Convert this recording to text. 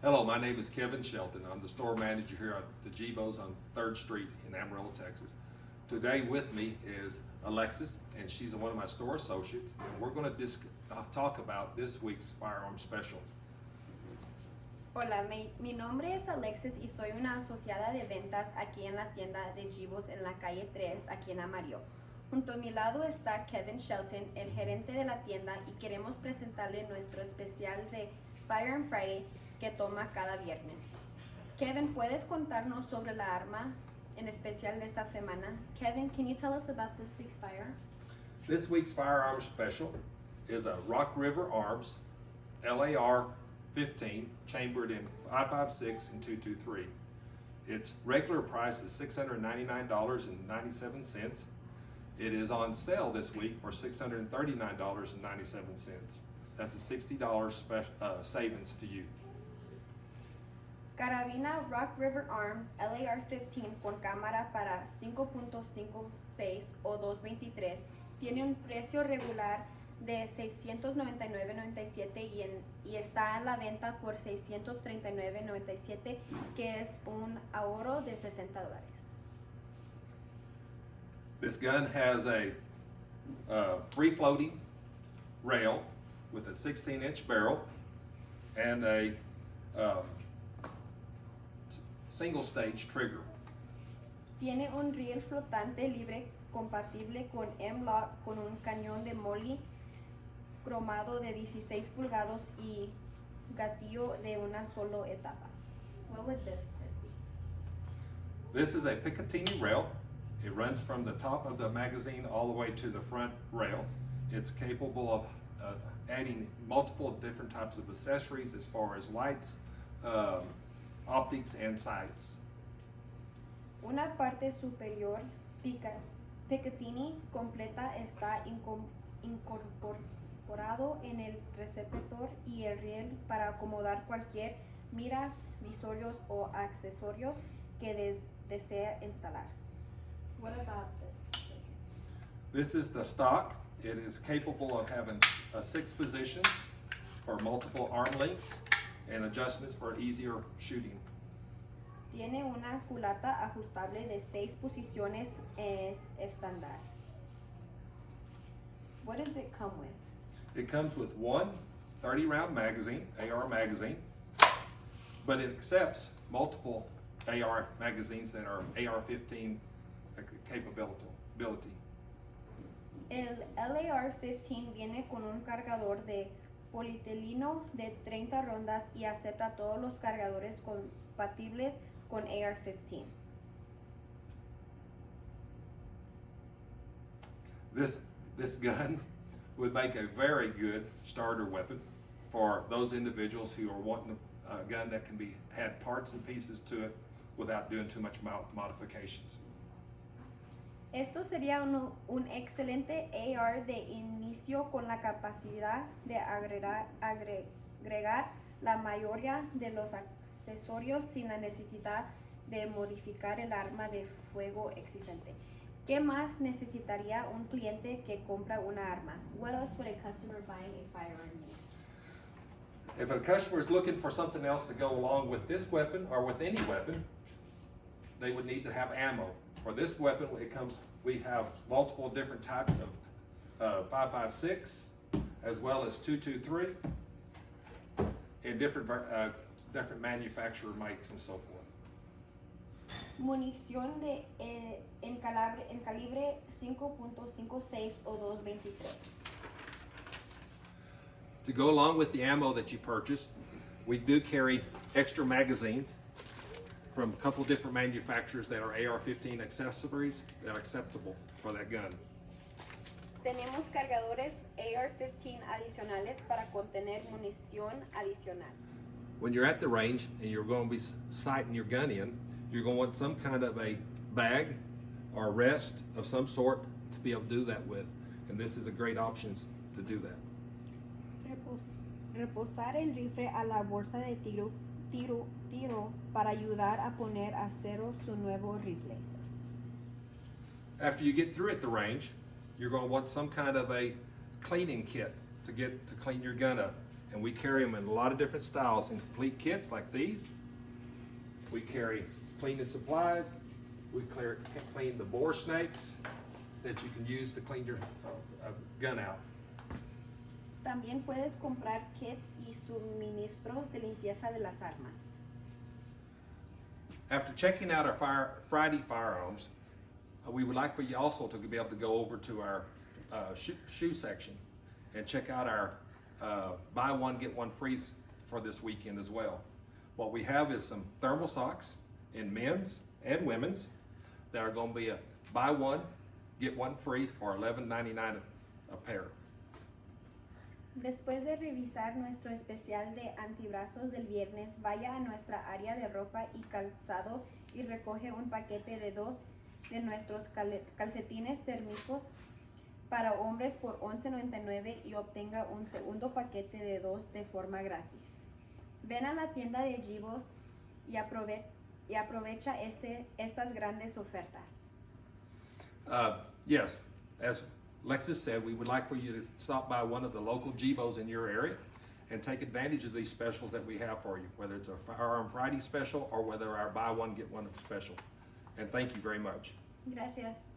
Hello, my name is Kevin Shelton. I'm the store manager here at the Gibos on 3rd Street in Amarillo, Texas. Today with me is Alexis, and she's one of my store associates, and we're going to talk about this week's firearm special. Hola, mi nombre es Alexis y soy una asociada de ventas aquí en la tienda de Gibos en la calle 3, aquí en Amarillo. Junto a mi lado está Kevin Shelton, el gerente de la tienda, y queremos presentarle nuestro especial de Firearms Friday que toma cada viernes. Kevin, ¿puedes contarnos sobre la arma en especial de esta semana? Kevin, can you tell us about this week's firearm? This week's firearm special is a Rock River Arms LAR 15 chambered in 5.56 and 223. Its regular price is $699.97. It is on sale this week for $639.97. That's a $60 savings to you. Carabina Rock River Arms LAR 15 con cámara para 5.56 o 223 tiene un precio regular de $699.97 y está en la venta por $639.97, que es un ahorro de $60. This gun has a free floating rail with a 16-inch barrel and a single stage trigger. Tiene un riel flotante libre compatible con M-Lock con un cañón de molly cromado de 16 pulgadas y gatillo de una sola etapa. What would this be? This is a Picatinny rail. It runs from the top of the magazine all the way to the front rail. It's capable of adding multiple different types of accessories as far as lights, optics, and sights. Una parte superior Picatinny completa está incorporado en el receptor y el riel para acomodar cualquier miras, visorios o accesorios que desea instalar. What about this? This is the stock. It is capable of having 6 positions for multiple arm lengths and adjustments for easier shooting. Tiene una culata ajustable de 6 posiciones estándar. What does it come with? It comes with one 30-round magazine, AR magazine, but it accepts multiple AR magazines that are AR-15 capability. El LAR-15 viene con un cargador de polietileno de 30 rondas y acepta todos los cargadores compatibles con AR-15. This gun would make a very good starter weapon for those individuals who are wanting a gun that can be had parts and pieces to it without doing too much modifications. Esto sería un excelente AR de inicio con la capacidad de agregar la mayoría de los accesorios sin la necesidad de modificar el arma de fuego existente. ¿Qué más necesitaría un cliente que compra una arma? What else would a customer buying a firearm need? If a customer is looking for something else to go along with this weapon or with any weapon, they would need to have ammo. For this weapon, we have multiple different types of 5.56 as well as 223 in different manufacturer makes and so forth. Munición en calibre 5.56 o 223. To go along with the ammo that you purchased, we do carry extra magazines from a couple different manufacturers that are AR-15 accessories that are acceptable for that gun. Tenemos cargadores AR-15 adicionales para contener munición adicional. When you're at the range and you're going to be sighting your gun in, you're going to want some kind of a bag or a rest of some sort to be able to do that with. And this is a great option to do that. Reposar el rifle a la bolsa de tiro para ayudar a poner a cero su nuevo rifle. After you get through at the range, you're going to want some kind of a cleaning kit to clean your gun up. And we carry them in a lot of different styles, in complete kits like these. We carry cleaning supplies. We clean the bore snakes that you can use to clean your gun out. También puedes comprar kits y suministros de limpieza de las armas. After checking out our Friday firearms, we would like for you also to be able to go over to our shoe section and check out our buy one, get one free for this weekend as well. What we have is some thermal socks in men's and women's that are going to be a buy one, get one free for $11.99 a pair. Después de revisar nuestro especial de antibrazos del viernes, vaya a nuestra área de ropa y calzado y recoge un paquete de 2 de nuestros calcetines térmicos para hombres por $11.99 y obtenga un segundo paquete de 2 de forma gratis. Ven a la tienda de Gibos y aprovecha estas grandes ofertas. Yes, as Lexus said, we would like for you to stop by one of the local Gibos in your area and take advantage of these specials that we have for you, whether it's a Firearms Friday special or whether our buy one, get one special. And thank you very much. Gracias.